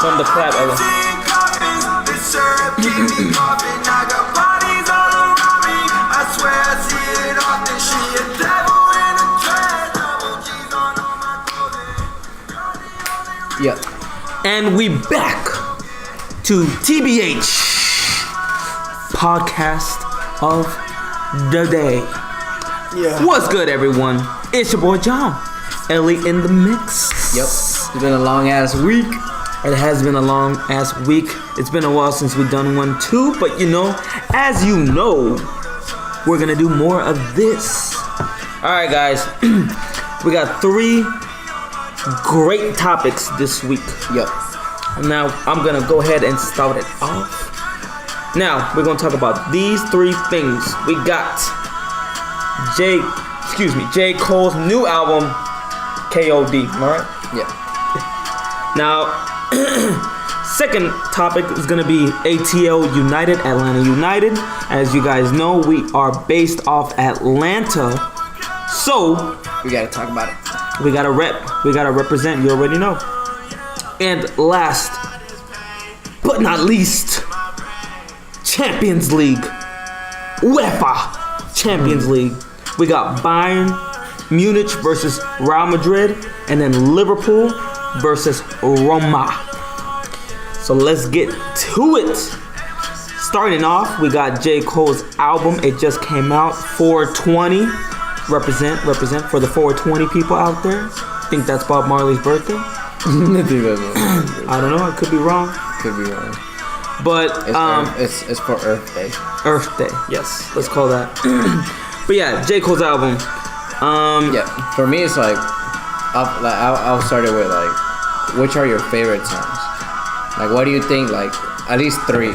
from the clap, Ella. Yeah. And we back to TBH podcast of the day. Yeah. What's good, everyone? It's your boy John. Ellie in the mix. Yep. It's been a long ass week. It has been a long ass week. It's been a while since we've done one too, but you know, as you know, we're gonna do more of this. Alright guys, we got 3 great topics this week. Yep. Now I'm gonna go ahead and start it off. Now we're gonna talk about these 3 things. We got J.Cole's new album, K.O.D. Alright? Yeah. Now, second topic is going to be ATL United, Atlanta United. As you guys know, we are based off Atlanta. So, We gotta talk about it. we got to represent, you already know. And last, but not least, Champions League. UEFA Champions League. We got Bayern Munich versus Real Madrid, and then Liverpool versus Roma. So let's get to it. Starting off, we got J. Cole's album. It just came out, 420. Represent for the 420 people out there. I think that's Bob Marley's birthday. I don't know. I could be wrong. Could be wrong. But it's for Earth Day. Earth Day. Yes, let's call that. But yeah, J. Cole's album. Yeah. For me, it's like I'll start it with like, which are your favorite songs? Like, what do you think? Like, at least 3.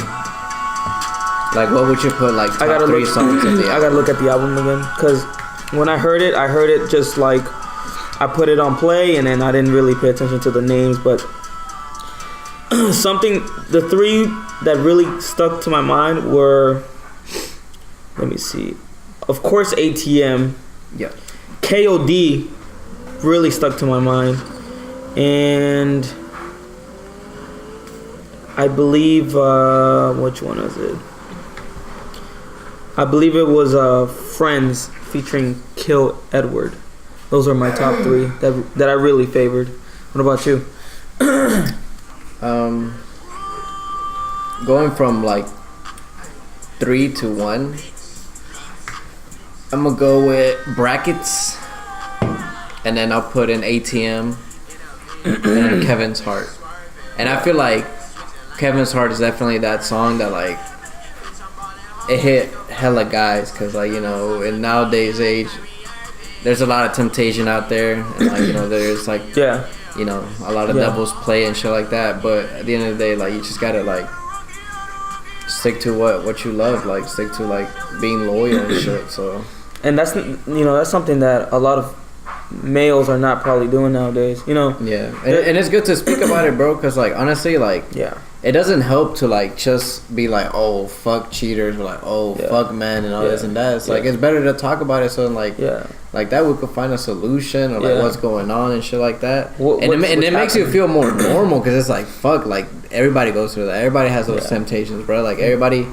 Like, what would you put like top 3 songs of the album? I gotta look at the album again, because when I heard it just like I put it on play and then I didn't really pay attention to the names, but the 3 that really stuck to my mind were, let me see, of course ATM. Yeah. K.O.D. really stuck to my mind, and I believe which one is it? I believe it was Friends featuring Kill Edward. Those are my top 3 that I really favored. What about you? Going from like 3 to 1, I'm gonna go with Brackets, and then I'll put in ATM, and then Kevin's Heart. And I feel like Kevin's Heart is definitely that song that like it hit hella guys, cause like, you know, in nowadays age, there's a lot of temptation out there, and like, you know, there's like, Yeah. you know, a lot of devils play and shit like that. But at the end of the day, like, you just gotta like stick to what you love, like stick to like being loyal and shit. So. And that's something that a lot of males are not probably doing nowadays, you know. Yeah, and it's good to speak about it, bro, because like honestly, like, yeah, it doesn't help to like just be like, oh fuck cheaters, or like, oh fuck men and all this and that. It's like, it's better to talk about it, so like like that we could find a solution, or like what's going on and shit like that. And it makes you feel more normal, because it's like, fuck, like everybody goes through that, everybody has those temptations, bro. Like everybody,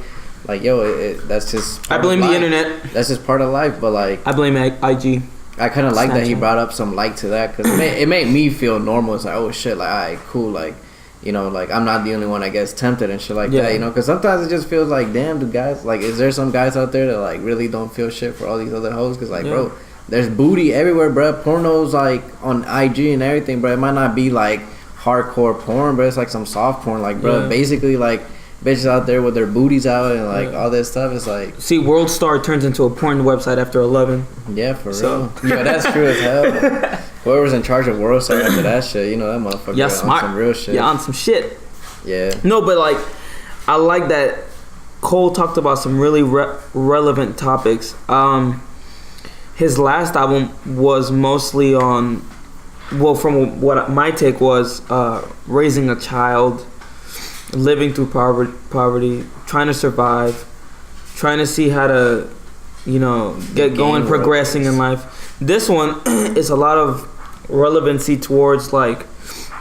like, yo, that's just I blame the internet. That's just part of life. But like, I blame IG. I kind of like that he brought up some light to that, because it made me feel normal. It's like, oh shit, like, alright, cool, like, you know, like, I'm not the only one, I guess, tempted and shit like that, you know, because sometimes it just feels like, damn, do guys, like, is there some guys out there that like really don't feel shit for all these other hoes? Because like, bro, there's booty everywhere, bro. Porno's like on IG and everything, bro. It might not be like hardcore porn, but it's like some soft porn, like, bro, basically like bitches out there with their booties out and like all this stuff. It's like, see, World Star turns into a porn website after 11. Yeah, for real. Yeah, that's true as hell. Whoever's in charge of World Star after that shit, you know, that motherfucker smart. On some real shit. Yeah, on some shit. Yeah. No, but like, I like that Cole talked about some really relevant topics. His last album was mostly on, well, from what my take was, raising a child, living through poverty, trying to survive, trying to see how to, you know, get going, progressing in life. This one is a lot of relevancy towards like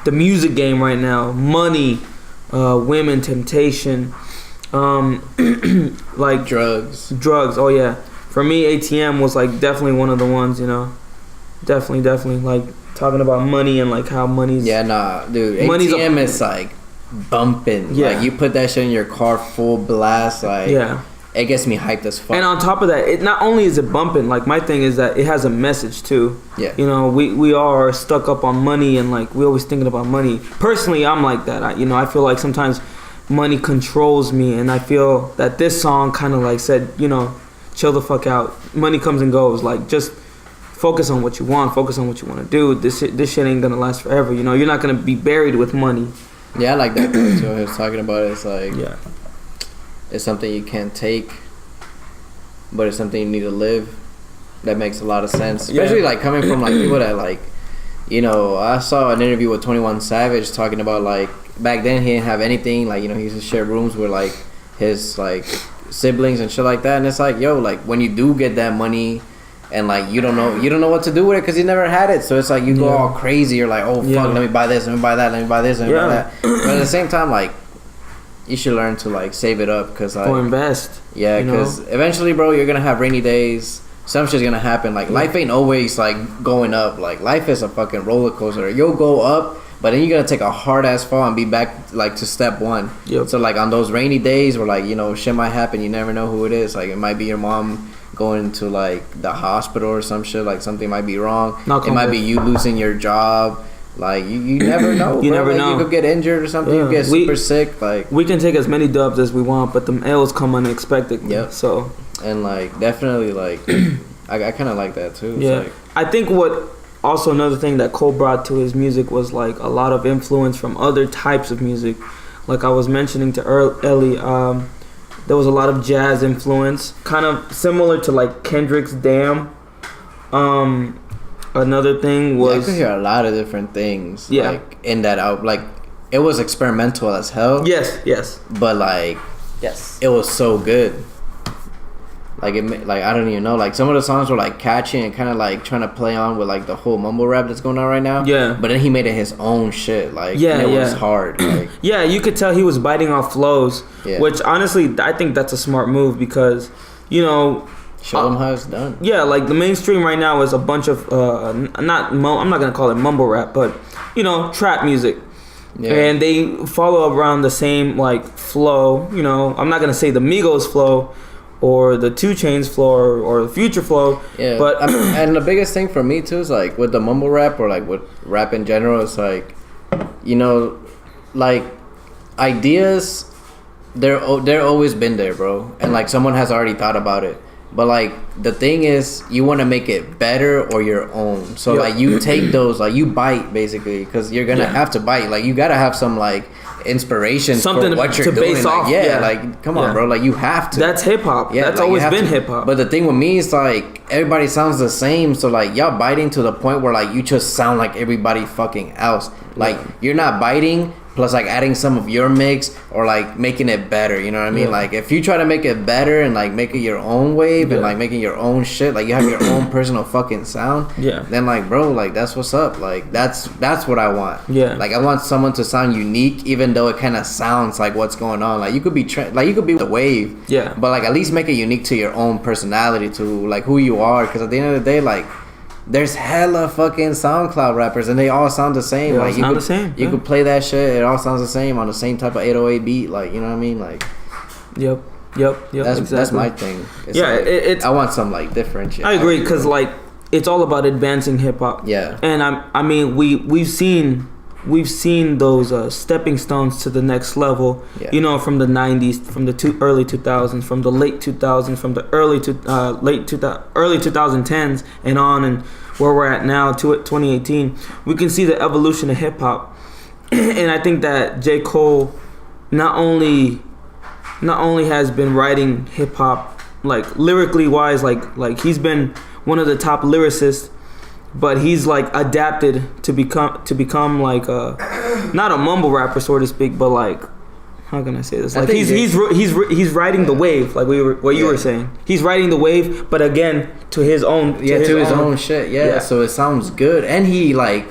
the music game right now. Money, women, temptation, like drugs. Oh yeah, for me, ATM was like definitely one of the ones. Definitely like talking about money and like how money's. Yeah, nah, dude. ATM is like bumping. Yeah. Like you put that shit in your car full blast. Like Yeah. It gets me hyped as fuck. And on top of that, it not only is it bumping, like my thing is that it has a message too. Yeah. We all are stuck up on money and like we always thinking about money. Personally, I'm like that. I feel like sometimes money controls me, and I feel that this song kind of like said, chill the fuck out. Money comes and goes. Like just focus on what you want. Focus on what you want to do. This shit ain't gonna last forever. You're not gonna be buried with money. Yeah, I like that too. He was talking about it. It's like it's something you can't take, but it's something you need to live. That makes a lot of sense, especially like coming from like people that like, I saw an interview with 21 Savage talking about like back then he didn't have anything, like he used to share rooms with like his like siblings and shit like that, and it's like like when you do get that money and like you don't know what to do with it because you never had it, so it's like you go all crazy. You're like, oh fuck, let me buy this, let me buy that, let me buy this, let me buy that. But at the same time, like you should learn to like save it up because like or invest. Yeah, because eventually, bro, you're gonna have rainy days. Some shit's gonna happen. Like life ain't always like going up. Like life is a fucking roller coaster. You'll go up, but then you're gonna take a hard ass fall and be back like to step one. Yep. So like on those rainy days where like shit might happen, you never know who it is. Like it might be your mom going to like the hospital or some shit. Like something might be wrong. It might be you losing your job. Like you never know. You never know. You could get injured or something. You get super sick. Like we can take as many dubs as we want, but the L's come unexpectedly. Yep. So and like definitely like I kind of like that too. It's yeah. Like, I think what also another thing that Cole brought to his music was like a lot of influence from other types of music. Like I was mentioning to Ellie, there was a lot of jazz influence, kind of similar to like Kendrick's Damn. Another thing was I could hear a lot of different things. Yeah. Like in that out, like it was experimental as hell. Yes. But like, yes, it was so good. Like I don't even know. Like some of the songs were like catchy and kind of like trying to play on with like the whole mumble rap that's going on right now. Yeah. But then he made it his own shit. Like and it was hard. Like yeah, you could tell he was biting off flows. Yeah. Which honestly, I think that's a smart move because show them how it's done. Yeah, like the mainstream right now is a bunch of I'm not gonna call it mumble rap, but trap music. Yeah. And they follow around the same like flow. I'm not gonna say the Migos flow or the 2 Chainz flow or the Future flow. Yeah. But and the biggest thing for me too is like with the mumble rap or like with rap in general, it's like like ideas they're always been there, bro. And like someone has already thought about it. But like the thing is, you want to make it better or your own. So like you take those, like you bite basically, because you're gonna have to bite. Like you gotta have some like inspiration, something for what you're doing. Base like, off. Like come on, bro. Like you have to. That's hip hop. Yeah, that's like, always been hip hop. But the thing with me is like everybody sounds the same. So like y'all biting to the point where like you just sound like everybody fucking else. Like you're not biting. Plus, like adding some of your mix or like making it better, you know what I mean? Yeah. Like if you try to make it better and like make it your own wave and like making your own shit, like you have your own personal fucking sound. Yeah. Then like, bro, like that's what's up. Like that's what I want. Yeah. Like I want someone to sound unique, even though it kind of sounds like what's going on. Like you could be you could be the wave. Yeah. But like at least make it unique to your own personality, to like who you are. Because at the end of the day, like. There's hella fucking SoundCloud rappers and they all sound the same. They all sound the same. You could play that shit. It all sounds the same on the same type of 808 beat. Like, you know what I mean? Like, Yep. That's my thing. It's like, it's. I want some like different shit. I agree because like it's all about advancing hip hop. Yeah. And I mean we've seen those stepping stones to the next level. Yeah. From the 90s, from the early 2000s, from the late 2000s, from the early 2010s and on, and where we're at now to 2018, we can see the evolution of hip hop. And I think that J.Cole not only has been writing hip hop like lyrically wise, like he's been one of the top lyricists, but he's like adapted to become like not a mumble rapper, so to speak, but like how can I say this? Like he's riding the wave, like you were saying. He's riding the wave, but again to his own his own shit. Yeah. So it sounds good, and he like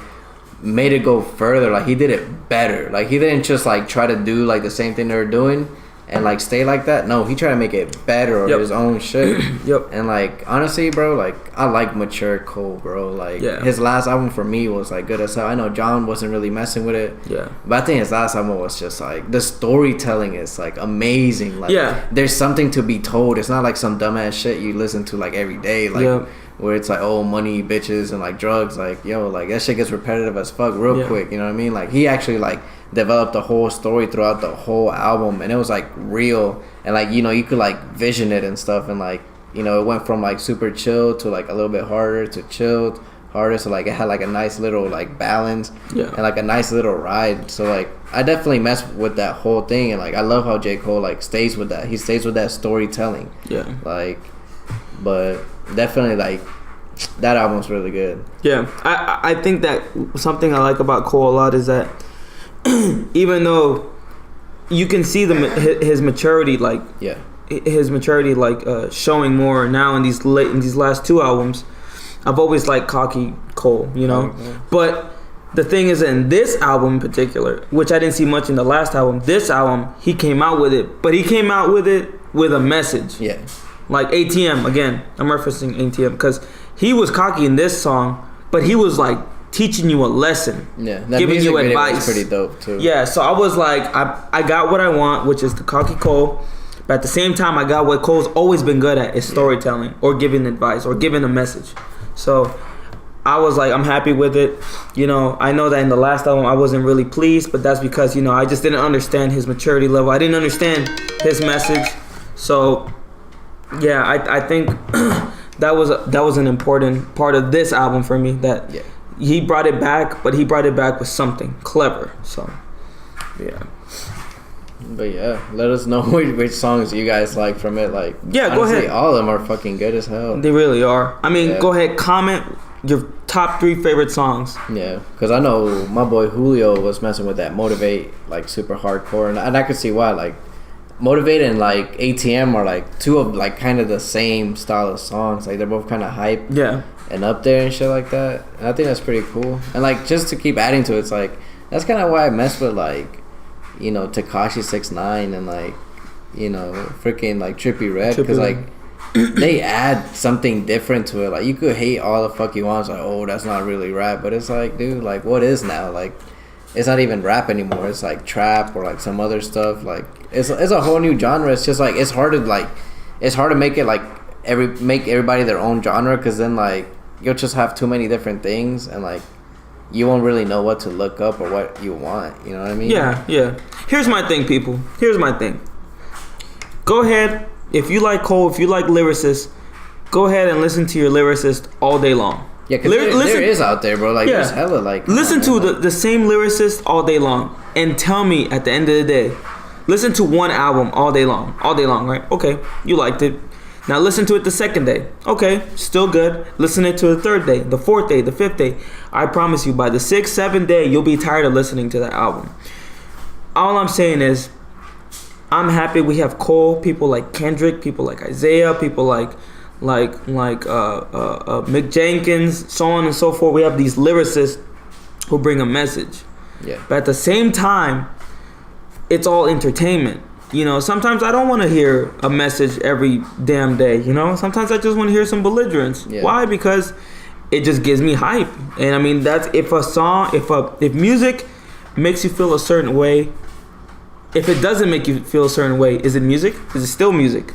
made it go further. Like he did it better. Like he didn't just like try to do like the same thing they were doing and like stay like that. No, he tried to make it better or his own shit. Yep. And like honestly, bro, like I like mature Cole, bro. Like his last album for me was like good as hell. I know John wasn't really messing with it. Yeah. But I think his last album was just like the storytelling is like amazing. Like there's something to be told. It's not like some dumbass shit you listen to like every day. Like where it's like, oh, money, bitches, and like drugs. Like, yo, like that shit gets repetitive as fuck real quick. You know what I mean? Like he actually like developed a whole story throughout the whole album, and it was like real, and like, you know, you could like vision it and stuff, and like, you know, it went from like super chill to like a little bit harder to chilled harder, so like it had like a nice little like balance and like a nice little ride. So like I definitely mess with that whole thing, and like I love how J. Cole like stays with that. He stays with that storytelling. Like, but definitely like that album's really good. I think that something I like about Cole a lot is that even though you can see his maturity, like his maturity, like showing more now in these last two albums. I've always liked cocky Cole, you know, but the thing is, in this album in particular, which I didn't see much in the last album, this album he came out with it, but he came out with it with a message. Like ATM again. I'm referencing ATM because he was cocky in this song, but he was like teaching you a lesson, giving you advice. Was pretty dope too. So I was like, I got what I want, which is the cocky Cole, but at the same time, I got what Cole's always been good at, is storytelling or giving advice or giving a message. So I was like, I'm happy with it. You know, I know that in the last album I wasn't really pleased, but that's because, you know, I just didn't understand his maturity level. I didn't understand his message. So yeah, I think that was an important part of this album for me, that he brought it back, but he brought it back with something clever. So yeah. But yeah, let us know which songs you guys like from it. Like, yeah, go ahead. All of them are fucking good as hell. They really are. I mean, go ahead, comment your top 3 favorite songs. Yeah, because I know my boy Julio was messing with that Motivate, like super hardcore, and I could see why. Like Motivate and like ATM are like two of like kind of the same style of songs. Like they're both kind of hype, and up there and shit like that. And I think that's pretty cool. And like just to keep adding to it, it's like that's kind of why I mess with like, you know, Tekashi 6ix9ine and like, you know, freaking like Trippie Redd, because like they add something different to it. Like you could hate all the fuck you want, it's like, oh, that's not really rap, but it's like, dude, like what is now? Like it's not even rap anymore. It's like trap or like some other stuff. Like it's a whole new genre. It's just like it's hard to make it like make everybody their own genre, because then like you'll just have too many different things, and like you won't really know what to look up or what you want. You know what I mean? Yeah. Here's my thing, people. Here's my thing. Go ahead, if you like Cole, if you like lyricists, go ahead and listen to your lyricist all day long. Yeah, because there is out there, bro. Like, there's hella, like... Listen to the same lyricist all day long and tell me at the end of the day. Listen to one album all day long, right? Okay, you liked it. Now listen to it the second day. Okay, still good. Listen it to the third day, the fourth day, the fifth day. I promise you, by the 6th, 7th day, you'll be tired of listening to that album. All I'm saying is, I'm happy we have Cole, people like Kendrick, people like Isaiah, people like Mick Jenkins, so on and so forth. We have these lyricists who bring a message. Yeah. But at the same time, it's all entertainment. You know, sometimes I don't want to hear a message every damn day, you know? Sometimes I just want to hear some belligerence. Yeah. Why? Because it just gives me hype. And I mean, that's if music makes you feel a certain way, if it doesn't make you feel a certain way, is it music? Is it still music?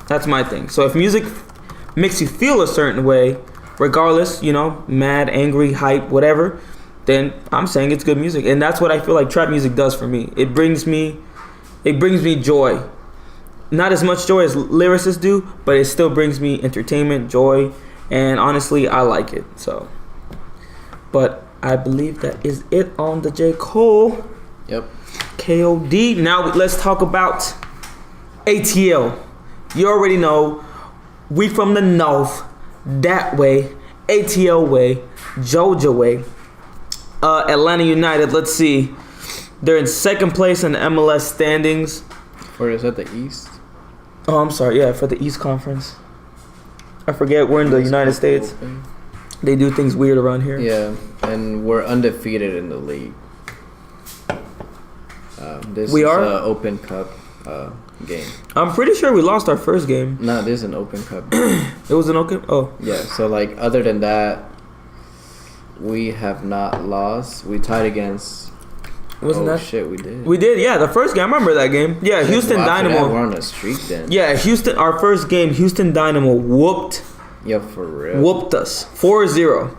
That's my thing. So if music makes you feel a certain way, regardless, you know, mad, angry, hype, whatever, then I'm saying it's good music. And that's what I feel like trap music does for me. It brings me joy. Not as much joy as lyricists do, but it still brings me entertainment, joy, and honestly, I like it. So, but I believe that is it on the J. Cole. Yep. K.O.D. Now let's talk about ATL. You already know, we from the north, that way, ATL way, Georgia way. Atlanta United, let's see. They're in second place in the MLS standings. Or is that the East? Oh, I'm sorry. Yeah, for the East Conference. I forget. We're in the United States. They do things weird around here. Yeah, and we're undefeated in the league. This We is are? an Open Cup game. I'm pretty sure we lost our first game. No, this is an Open Cup game. It was an okay. Oh, Yeah, so like other than that, we have not lost. We tied against. wasn't that? Shit, we did. We did. Yeah, the first game. I remember that game. Yeah, Houston Well, after Dynamo. that, we're on a streak then. Yeah, Houston. Our first game, Houston Dynamo Yo, for real. whooped us 4-0.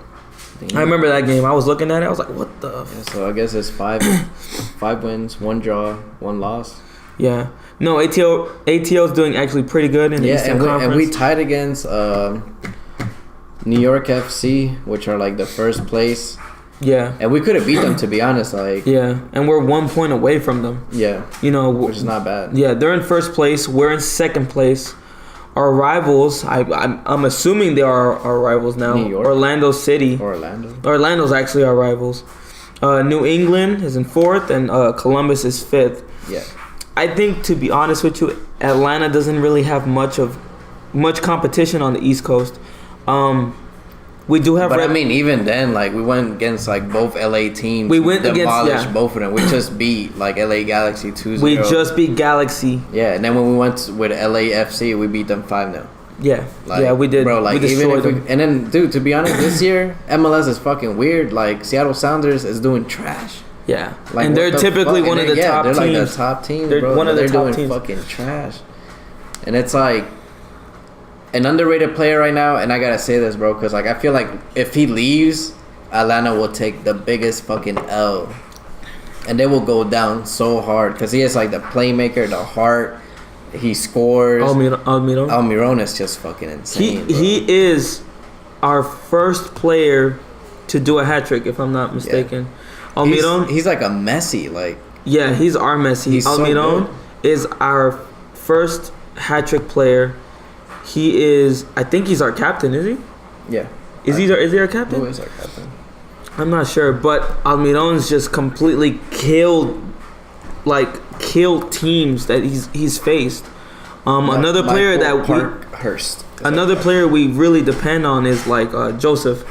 Damn. I remember that game. I was looking at it. I was like, what the? Yeah, so I guess it's five wins, 1 draw, 1 loss. Yeah. No, ATO's doing actually pretty good in the Eastern Conference. And we tied against New York FC, which are like the first place. Yeah. And we could have beat them, to be honest. Like, Yeah, and we're 1 point away from them. yeah, You know, which is not bad. Yeah, they're in first place. We're in second place. Our rivals, I'm assuming they are our rivals now. New York. Orlando City. Orlando. Orlando's actually our rivals. New England is in fourth, and Columbus is fifth. Yeah. I think, to be honest with you, Atlanta doesn't really have much competition on the East Coast. We do have. But I mean, even then, like we went against like both LA teams. We went demolished against both of them. We just beat like LA Galaxy 2-0. We just beat Galaxy. Yeah, and then when we went with LAFC, we beat them 5-0. Yeah, Like, yeah, we did. Bro, like we even destroyed if them. and then, dude, to be honest, this year MLS is fucking weird. Like Seattle Sounders is doing trash. Yeah, Like, and what they're the typically fuck? one And of the top they're teams. like the top teams, They're bro. one of the they're top doing teams. fucking trash. And it's like an underrated player right now. And I gotta say this, bro, because like I feel like if he leaves, Atlanta will take the biggest fucking L, and they will go down so hard because he is like the playmaker, the heart. He scores. Almiron is just fucking insane. He is our first player to do a hat trick, if I'm not mistaken. Almiron, he's like a Messi, like yeah, he's our Messi. He's so Almiron good. is our first hat trick player. He is, I think he's our captain, is he? yeah. Is he our captain? Who is our captain? I'm not sure, but Almiron's just completely killed teams that he's faced. Another player Parkhurst. Another player we really depend on is like Joseph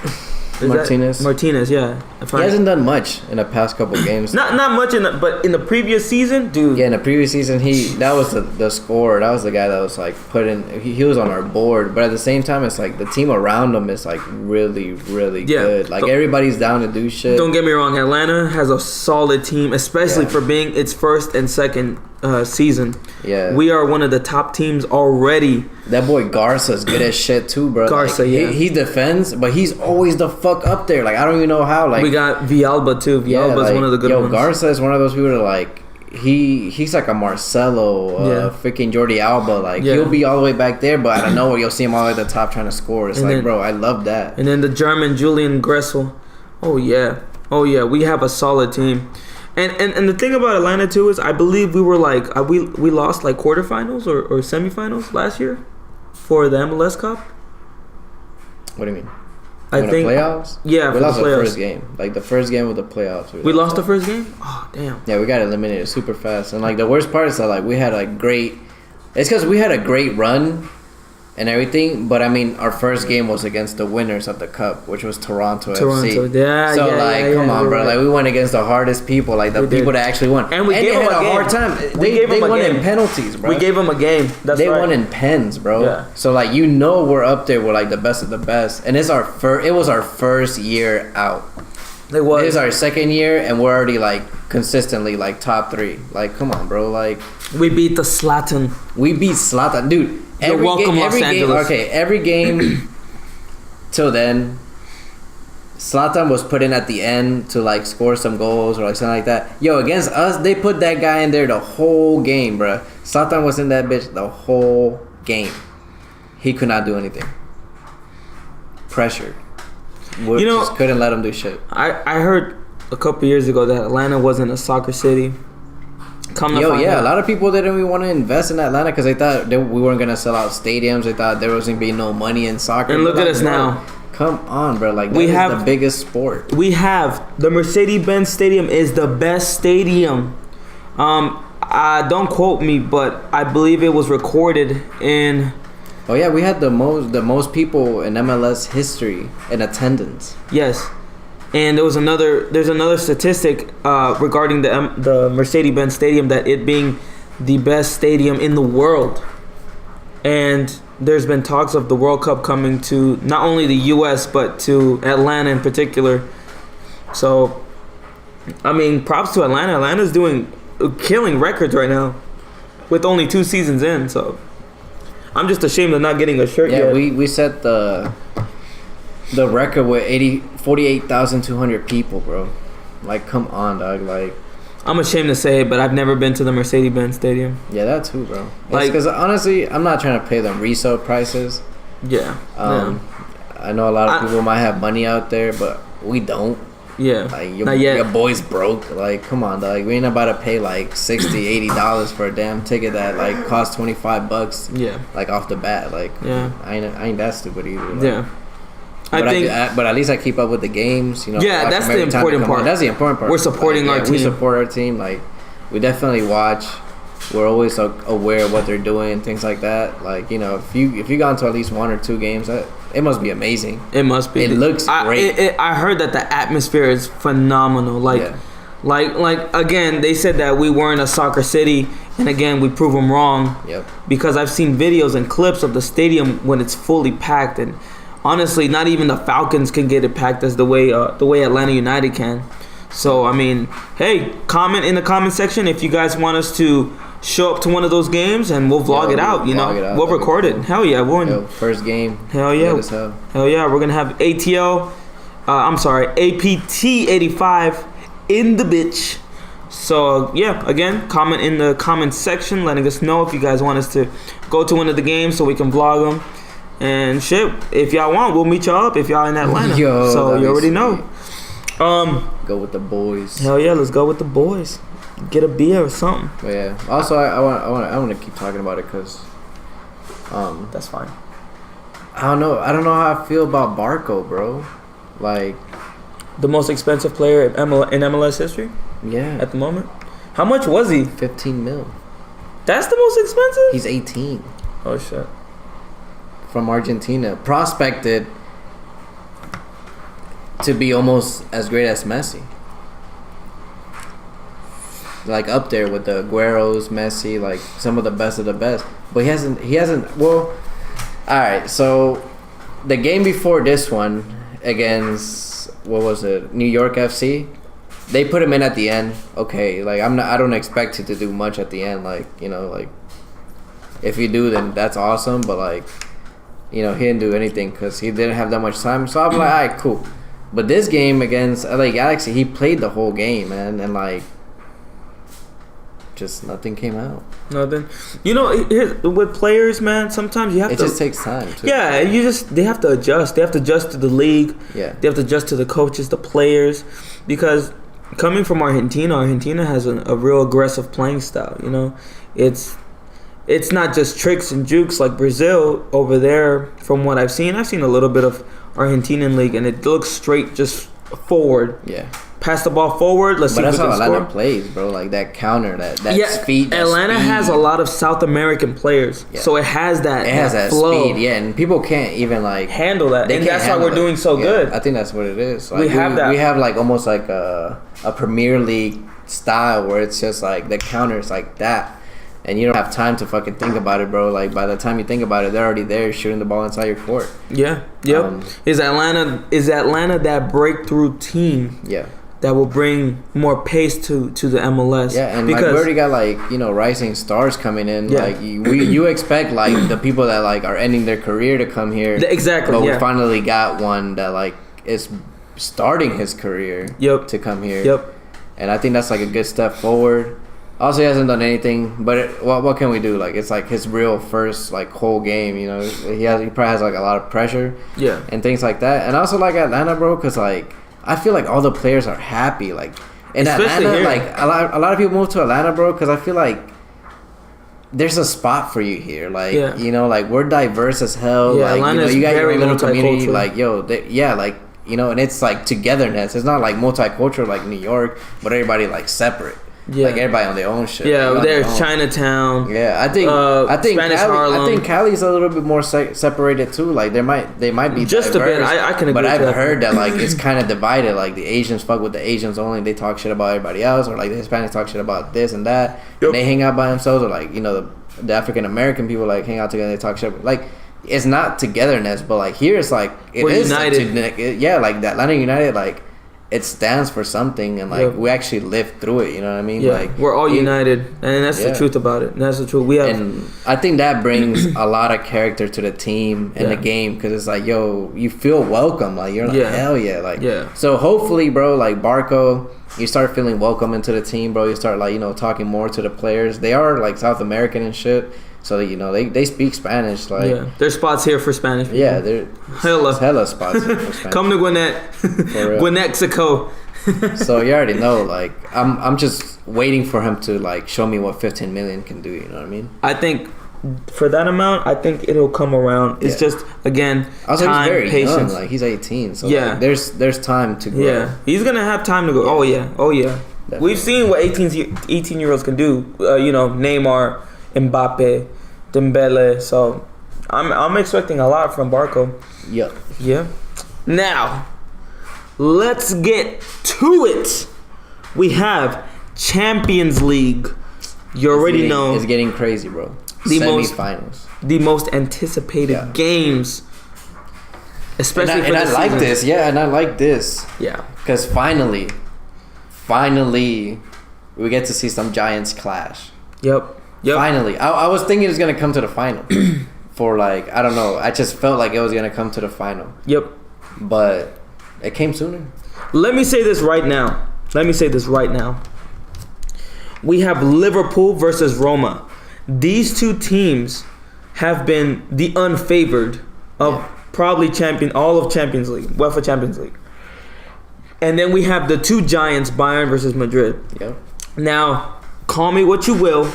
Martinez, yeah. He hasn't done much in the past couple games. Not much but in the previous season, dude. Yeah, in the previous season, that was the scorer. That was the guy that was like put in. He was on our board, but at the same time, it's like the team around him is like really, really good. Like everybody's down to do shit. Don't get me wrong, Atlanta has a solid team, especially for being its first and second season. Yeah, we are one of the top teams already. That boy Garza's good as shit too, bro. Garza, like, yeah, he defends, but he's always the fuck up there. Like I don't even know how. Like we got Villalba too. Villalba's one of the good ones. Garza is one of those people that like he's like a Marcelo, freaking Jordi Alba. Like he'll be all the way back there, but I don't know where you'll see him all the way at the top trying to score. It's bro, I love that. And then the German Julian Gressel. Oh yeah, we have a solid team. And the thing about Atlanta too is I believe we were like we lost like quarterfinals or semifinals last year for the MLS Cup. What do you mean? I think playoffs. Yeah, we lost the playoffs. First game. Like the first game of the playoffs. We lost the first game. Oh damn. Yeah, we got eliminated super fast. And like the worst part is that like we had a great. It's because we had a great run and everything, but I mean, our first game was against the winners of the cup, which was Toronto FC. Yeah, so come on, bro. Right. Like we went against the hardest people, like the people that actually won, and we gave them a hard time. They won in penalties, bro. We gave them a game. They won in pens, bro. Yeah. So like we're up there with like the best of the best, and it's it was our first year out. It was. This is our second year, and we're already like consistently like top 3. Like, come on, bro. Like we beat the Zlatan. We beat Zlatan, dude. You're welcome, Los Angeles. Every game till then, Zlatan was put in at the end to like score some goals or like something like that. Yo, against us, they put that guy in there the whole game, bro. Zlatan was in that bitch the whole game. He could not do anything. Pressured. We just couldn't let him do shit. I heard a couple years ago that Atlanta wasn't a soccer city. A lot of people didn't even want to invest in Atlanta because they thought we weren't gonna sell out stadiums. They thought there wasn't gonna be no money in soccer. And look at us now. Come on, bro. Like we have the biggest sport. We have the Mercedes-Benz Stadium is the best stadium. Don't quote me, but I believe it was recorded in Oh yeah, we had the most people in MLS history in attendance. Yes. And there's another statistic regarding the Mercedes-Benz Stadium, that it being the best stadium in the world. And there's been talks of the World Cup coming to not only the U.S. but to Atlanta in particular. So, I mean, props to Atlanta. Atlanta's killing records right now with only 2 seasons in. So, I'm just ashamed of not getting a shirt yet. Yeah, we set the record with 48,200 people, bro. Like, come on, dog. Like, I'm ashamed to say it, but I've never been to the Mercedes-Benz Stadium. Yeah, that too, bro. Like, because honestly, I'm not trying to pay them resale prices. Yeah. I know a lot of people might have money out there, but we don't. Yeah. Like, your boy's broke. Like, come on, dog. We ain't about to pay like $60, $80 for a damn ticket that like costs $25. Yeah. Like off the bat, like. Yeah. I ain't that stupid either. Like, yeah. But at least I keep up with the games, you know. Yeah, that's the important part. That's the important part. We're supporting our team. We support our team. Like, we definitely watch. We're always aware of what they're doing and things like that. Like, you know, if you gone to at least 1 or 2 games, it must be amazing. It must be. It looks great. I heard that the atmosphere is phenomenal. Like, like again, they said that we weren't a soccer city, and again, we prove them wrong. Yep. Because I've seen videos and clips of the stadium when it's fully packed, and honestly, not even the Falcons can get it packed as the way Atlanta United can. So, I mean, hey, comment in the comment section if you guys want us to show up to one of those games, and we'll vlog it out. We'll record it. Hell yeah, first game. Hell yeah, hell yeah. We're gonna have APT 85 in the bitch. So yeah, again, comment in the comment section, letting us know if you guys want us to go to one of the games so we can vlog them. And shit, if y'all want, we'll meet y'all up if y'all in Atlanta. So you already know. Go with the boys. Hell yeah, let's go with the boys. Get a beer or something. But yeah. Also, I want to keep talking about it because, that's fine. I don't know how I feel about Barco, bro. Like, the most expensive player in MLS history. Yeah. At the moment, how much was he? 15 mil. That's the most expensive. He's 18. Oh shit. From Argentina, prospected to be almost as great as Messi. Like up there with the Agueros, Messi, like some of the best of the best. But he hasn't. Well, all right. So the game before this one against what was it? New York FC. They put him in at the end. Okay, like I don't expect it to do much at the end. Like, you know, like if you do, then that's awesome. But like, you know, he didn't do anything because he didn't have that much time. So I'm like, all right, cool. But this game against LA Galaxy, he played the whole game, man, and like, just nothing came out. Nothing. You know, with players, man, sometimes you have to. It just takes time. Too. Yeah, they have to adjust. They have to adjust to the league. Yeah. They have to adjust to the coaches, the players, because coming from Argentina has a real aggressive playing style. You know, it's not just tricks and jukes like Brazil over there. From what I've seen a little bit of Argentinian league, and it looks straight, just forward. Yeah. Pass the ball forward. Let's see if we can score. But that's how Atlanta plays, bro. Like that counter, that speed. Atlanta has a lot of South American players, so it has that. It has that flow. speed, yeah, and people can't even like handle that. And that's why we're doing so good. I think that's what it is. Like, we have that. We have like almost like a Premier League style where it's just like the counters like that. And you don't have time to fucking think about it, bro. Like, by the time you think about it, they're already there shooting the ball inside your court. Yeah. Yep. Is Atlanta that breakthrough team? Yeah. That will bring more pace to the MLS. Yeah, and because like, we already got like, you know, rising stars coming in. Yeah. Like you expect like the people that like are ending their career to come here. Exactly. But we finally got one that like is starting his career. Yep. To come here. Yep. And I think that's like a good step forward. Also, he hasn't done anything, but what can we do? Like, it's like his real first like whole game. You know, he probably has like a lot of pressure. Yeah. And things like that. And I also like Atlanta, bro, because like I feel like all the players are happy. Like in especially Atlanta, here. like a lot of people move to Atlanta, bro, because I feel like there's a spot for you here. Like, you know, like we're diverse as hell. Yeah, like, Atlanta's you got your own little community. multicultural. Like, yo, like, you know, and it's like togetherness. It's not like multicultural like New York, but everybody like separate. Like everybody on their own shit. Yeah, like, there's Chinatown. Yeah, I think Spanish Cali, Harlem. I think Cali's a little bit more separated too. Like they might be just diverse, a bit. I can agree. But I've that. heard that like it's kind of divided. Like the Asians fuck with the Asians only. They talk shit about everybody else, or like the Hispanics talk shit about this and that. And they hang out by themselves, or like the African American people like hang out together. They talk shit. Like it's not togetherness, but like here it's like we're united. Like that Atlanta United like. It stands for something, and like we actually lived through it. You know what I mean? Yeah, like we're all united, and that's the truth about it. And that's the truth. We have, and I think that brings a lot of character to the team and the game, because it's like, yo, you feel welcome. Like you're like, hell yeah, like So hopefully, bro, like Barco, you start feeling welcome into the team, bro. You start like talking more to the players. They are like South American and shit. So they speak Spanish, like there's spots here for Spanish people. Yeah, there's hella spots here for Spanish. Come to Gwinnett, Gwinnett-Mexico. So you already know, like I'm just waiting for him to like show me what 15 million can do. You know what I mean? I think for that amount, I think it'll come around. It's just again time, he's very patience. young, like he's 18, so like, there's time to grow. Yeah, he's gonna have time to go. Oh yeah. Definitely. We've seen what 18-year-olds can do. Neymar, Mbappe, Dembele. So I'm expecting a lot from Barco. Yeah. Now, let's get to it. We have Champions League. You already know it's getting crazy, bro. Semifinals. The most anticipated games. Especially and I like this. Yeah, and I like this. Yeah. Because finally, we get to see some Giants clash. Yep. Finally. I was thinking it was going to come to the final. For like, I don't know. I just felt like it was going to come to the final. Yep. But it came sooner. Let me say this right now. We have Liverpool versus Roma. These two teams have been the unfavored of probably all of Champions League, UEFA Champions League. And then we have the two giants, Bayern versus Madrid. Yep. Now, call me what you will,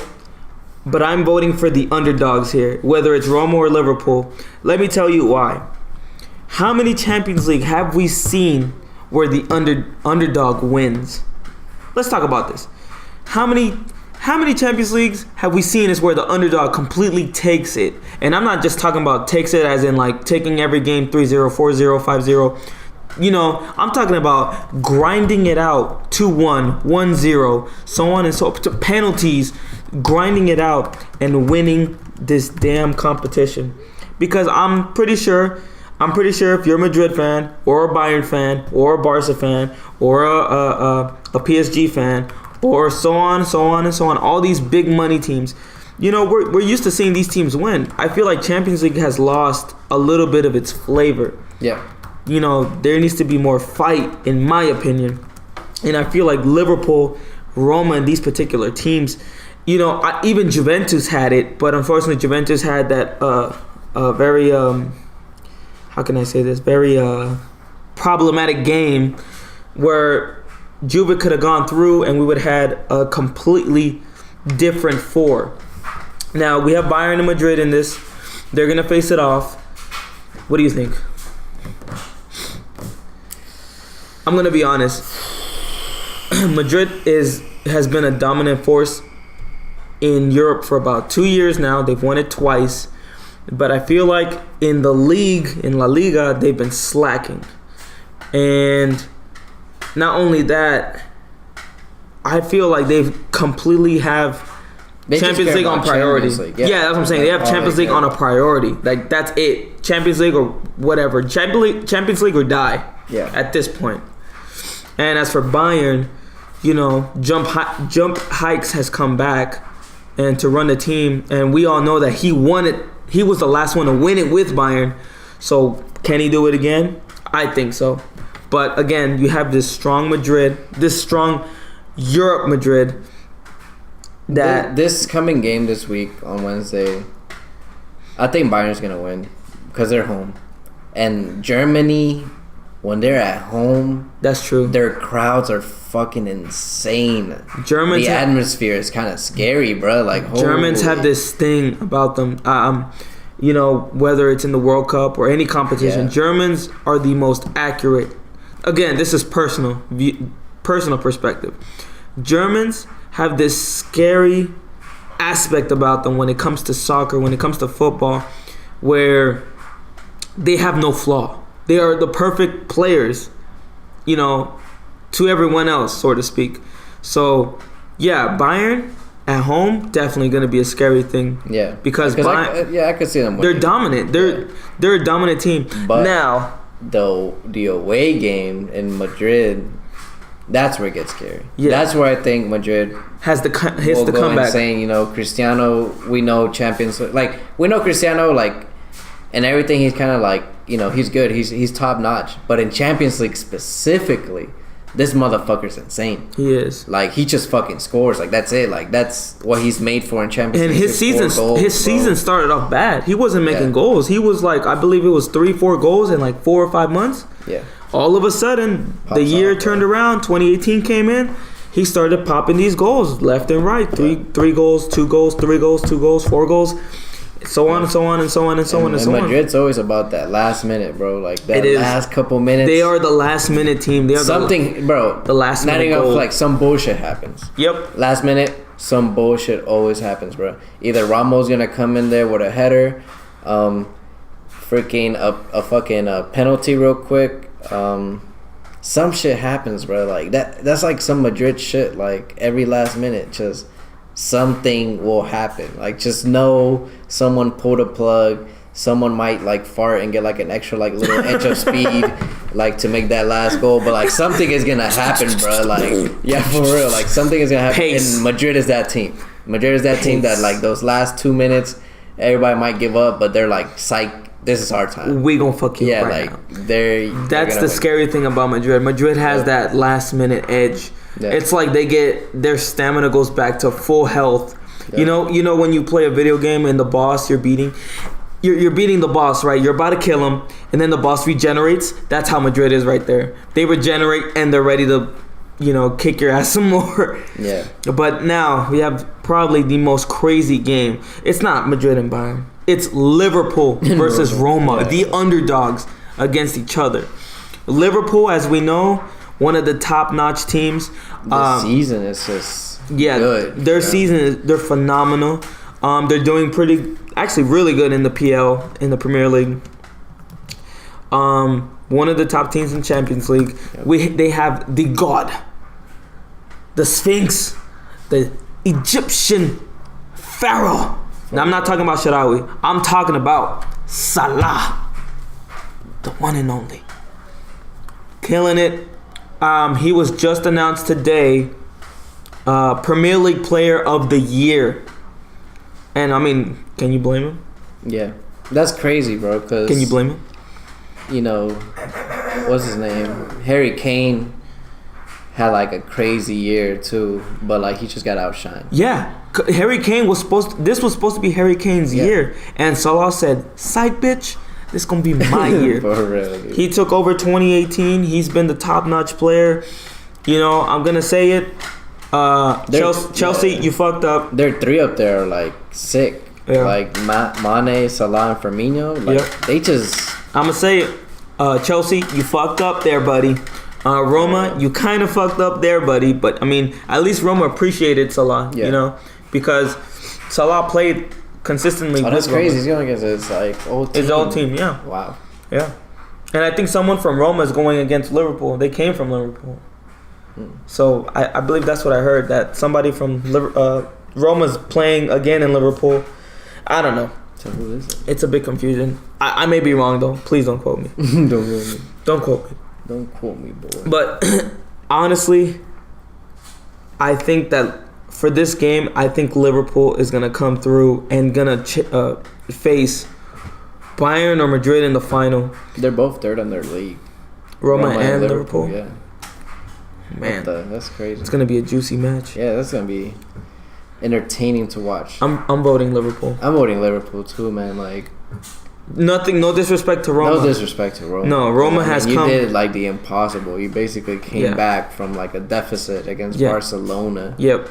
but I'm voting for the underdogs here, whether it's Roma or Liverpool. Let me tell you why. How many Champions League have we seen where the underdog wins? Let's talk about this. How many Champions Leagues have we seen is where the underdog completely takes it? And I'm not just talking about takes it as in like taking every game 3-0, 4-0, 5-0. I'm talking about grinding it out 2-1, 1-0, so on and so to penalties, grinding it out and winning this damn competition. Because I'm pretty sure if you're a Madrid fan or a Bayern fan or a Barca fan or a PSG fan or so on, all these big money teams, we're used to seeing these teams win. I feel like Champions League has lost a little bit of its flavor. Yeah. There needs to be more fight, in my opinion. And I feel like Liverpool, Roma, and these particular teams, even Juventus had it, but unfortunately Juventus had that very, how can I say this, very problematic game where Juve could have gone through and we would have had a completely different four. Now, we have Bayern and Madrid in this. They're going to face it off. What do you think? I'm going to be honest. Madrid has been a dominant force in Europe for about 2 years now. They've won it twice. But I feel like in the league, in La Liga, they've been slacking. And not only that, I feel like they've completely have Champions League on priority. Yeah, that's what I'm saying. They have Champions League on a priority. Like, that's it. Champions League or whatever. Champions League or die. Yeah. At this point. And as for Bayern, Jump Hikes has come back and to run the team. And we all know that he won it. He was the last one to win it with Bayern. So, can he do it again? I think so. But again, you have this strong Madrid, this strong Europe Madrid. That this coming game this week on Wednesday, I think Bayern's gonna win because they're home, and Germany, when they're at home, that's true. Their crowds are fucking insane. The atmosphere is kind of scary, bro. Like Germans have this thing about them. Whether it's in the World Cup or any competition, Germans are the most accurate. Again, this is personal perspective. Germans have this scary aspect about them when it comes to soccer, when it comes to football, where they have no flaw. They are the perfect players, you know, to everyone else, so to speak. So, yeah, Bayern at home definitely going to be a scary thing. Yeah, because I could see them winning. They're dominant. They're a dominant team. But now, the away game in Madrid, that's where it gets scary. Yeah. That's where I think Madrid has the will go comeback. Saying, you know, Cristiano, we know champions. Like, we know Cristiano, like, and everything, he's kind of like, you know, he's good. He's top notch. But in Champions League specifically, this motherfucker's insane. He is. Like, he just fucking scores. Like, that's it. Like, that's what he's made for in Champions League. And his season started off bad. He wasn't making goals. He was like, I believe it was 3-4 goals in like 4 or 5 months. Yeah. All of a sudden, Pops the year off, turned around. 2018 came in. He started popping these goals left and right. Three goals, 2 goals, 3 goals, 2 goals, 4 goals. So on and so on and so on and so on and so on. Madrid's always about that last minute, bro. Like that last couple minutes. They are the last minute team. They are the last minute. Not even goal. like some bullshit happens. Yep. Last minute, some bullshit always happens, bro. Either Ramos gonna come in there with a header, freaking a fucking penalty real quick. Some shit happens, bro. Like that's like some Madrid shit. Like every last minute, just something will happen. Like just know someone pulled a plug. Someone might like fart and get like an extra like little inch of speed, like to make that last goal. But like something is gonna happen, bro. Like yeah, for real. Like something is gonna happen. Pace. And Madrid is that team. Madrid is that team that like those last 2 minutes, everybody might give up, but they're like, psych. This is our time. We gonna fuck you yeah, up right like now. That's the scary thing about Madrid. Madrid has that last minute edge. Yeah. It's like they get their stamina goes back to full health. Yeah. You know when you play a video game and the boss you're beating the boss, right? You're about to kill him, and then the boss regenerates. That's how Madrid is right there. They regenerate and they're ready to, kick your ass some more. Yeah. But now we have probably the most crazy game. It's not Madrid and Bayern. It's Liverpool versus Roma, the underdogs against each other. Liverpool, as we know, one of the top-notch teams. This season is just good. Their season they're phenomenal. They're doing really good in the PL, in the Premier League. One of the top teams in Champions League. Yep. They have the God, the Sphinx, the Egyptian Pharaoh. Now, I'm not talking about Sharawi. I'm talking about Salah, the one and only. Killing it. He was just announced today Premier League Player of the Year. And, I mean, can you blame him? Yeah. That's crazy, bro. Cause, can you blame him? What's his name? Harry Kane had, like, a crazy year, too. But, like, he just got outshined. Yeah. Harry Kane this was supposed to be Harry Kane's year, and Salah said, "Psych, bitch, this gonna be my year." For real, dude. He took over 2018. He's been the top-notch player. I'm gonna say it. Chelsea, you fucked up. Their 3 up there are like sick. Yeah. Like Mane, Salah, and Firmino. Like they just. I'm gonna say it. Chelsea, you fucked up there, buddy. Roma, you kind of fucked up there, buddy. But I mean, at least Roma appreciated Salah. Because Salah played consistently. Oh, that's crazy. He's going against his old team. His old team, yeah. Wow. Yeah. And I think someone from Roma is going against Liverpool. They came from Liverpool. So I believe that's what I heard, that somebody from Roma's playing again in Liverpool. I don't know. So who is it? It's a big confusion. I may be wrong, though. Please don't quote me. Don't quote me. Don't quote me. Don't quote me, boy. But honestly, I think that for this game, I think Liverpool is going to come through and going to face Bayern or Madrid in the final. They're both third in their league. Roma and Liverpool? Yeah. Man. That's crazy. It's going to be a juicy match. Yeah, that's going to be entertaining to watch. I'm voting Liverpool. I'm voting Liverpool too, man. Like, no disrespect to Roma. No disrespect to Roma. No, Roma has come. You did like the impossible. You basically came back from like a deficit against Barcelona. Yep.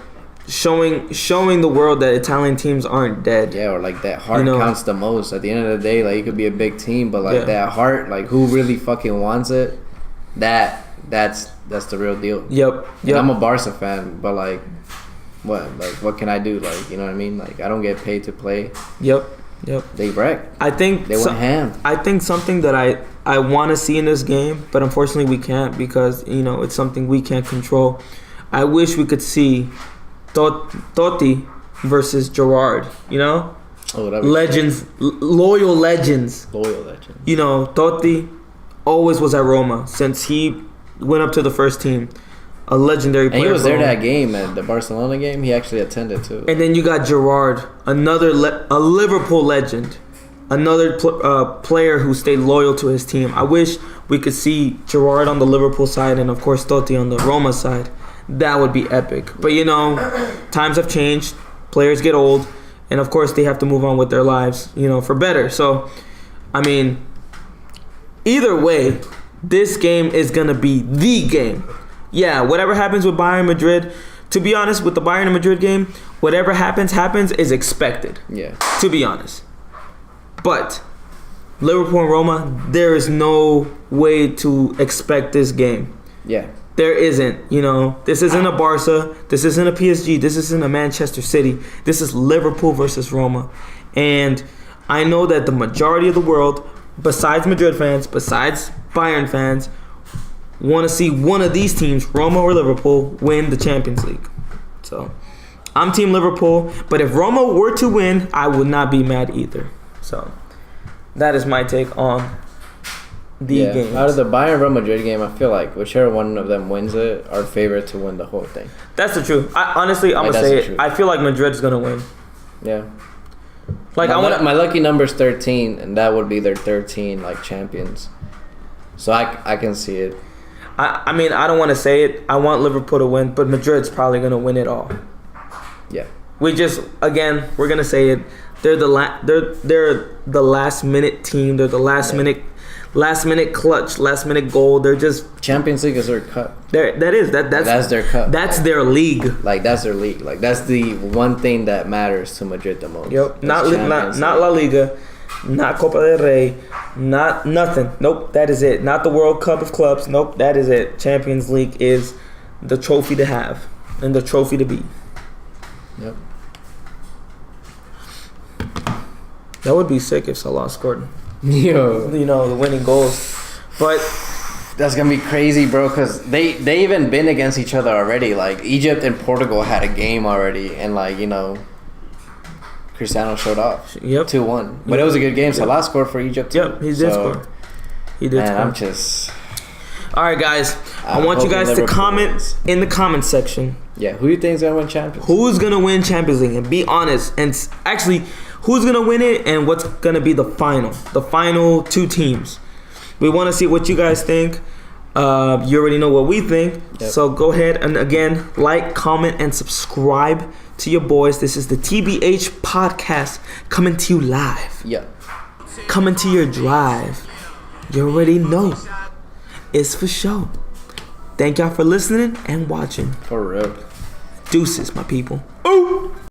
Showing the world that Italian teams aren't dead. Yeah, or like that heart counts the most. At the end of the day, like you could be a big team, but like that heart, like who really fucking wants it? that's the real deal. Yep. And I'm a Barca fan, but like, what can I do? Like, you know what I mean? Like, I don't get paid to play. Yep. They wreck. I think they went ham. I think something that I want to see in this game, but unfortunately we can't because it's something we can't control. I wish we could see Totti versus Gerard. Oh, legends, loyal legends. Totti always was at Roma since he went up to the first team. A legendary player. And he was there that game, at the Barcelona game. He actually attended too. And then you got Gerard, a Liverpool legend, another player who stayed loyal to his team. I wish we could see Gerard on the Liverpool side and of course Totti on the Roma side. That would be epic. But times have changed. Players get old, and of course they have to move on with their lives, for better. So, I mean, either way, this game is gonna be the game. Yeah, whatever happens with Bayern Madrid, to be honest, with the Bayern Madrid game, whatever happens is expected. Yeah. To be honest. But Liverpool and Roma, there is no way to expect this game. Yeah. There isn't, This isn't a Barca. This isn't a PSG. This isn't a Manchester City. This is Liverpool versus Roma. And I know that the majority of the world, besides Madrid fans, besides Bayern fans, want to see one of these teams, Roma or Liverpool, win the Champions League. So, I'm Team Liverpool. But if Roma were to win, I would not be mad either. So, that is my take on the game. Out of the Bayern-Real Madrid game, I feel like whichever one of them wins it are favorite to win the whole thing. That's the truth. Honestly, I'm going to say it. I feel like Madrid's going to win. Yeah. Like my lucky number is 13, and that would be their 13 champions. So I can see it. I mean, I don't want to say it. I want Liverpool to win, but Madrid's probably going to win it all. Yeah. We're going to say it. They're the last minute team. They're the last minute clutch, last minute goal. They're just Champions League is their cup. That's their cup. That's their league. Like that's their league. Like that's the one thing that matters to Madrid the most. Yep. Not La Liga, not Copa del Rey, not nothing. Nope, that is it. Not the World Cup of Clubs. Nope, that is it. Champions League is the trophy to have and the trophy to be. Yep. That would be sick if Salah scored. Yo. The winning goals. But that's gonna be crazy, bro, because they even been against each other already. Like Egypt and Portugal had a game already, and Cristiano showed off. Yep. 2-1. But it was a good game. Salah scored for Egypt too. Yep, he did score. He did score. I'm just... Alright, guys. I want you guys to comment in the comment section. Yeah, who do you think is going to win Champions League? Who's going to win Champions League? And be honest. And actually, who's going to win it and what's going to be the final two teams. We want to see what you guys think. You already know what we think. Yep. So go ahead and again, like, comment, and subscribe to your boys. This is the TBH podcast coming to you live. Yep. Coming to your drive. You already know. It's for sure. Thank y'all for listening and watching. For real. Deuces, my people.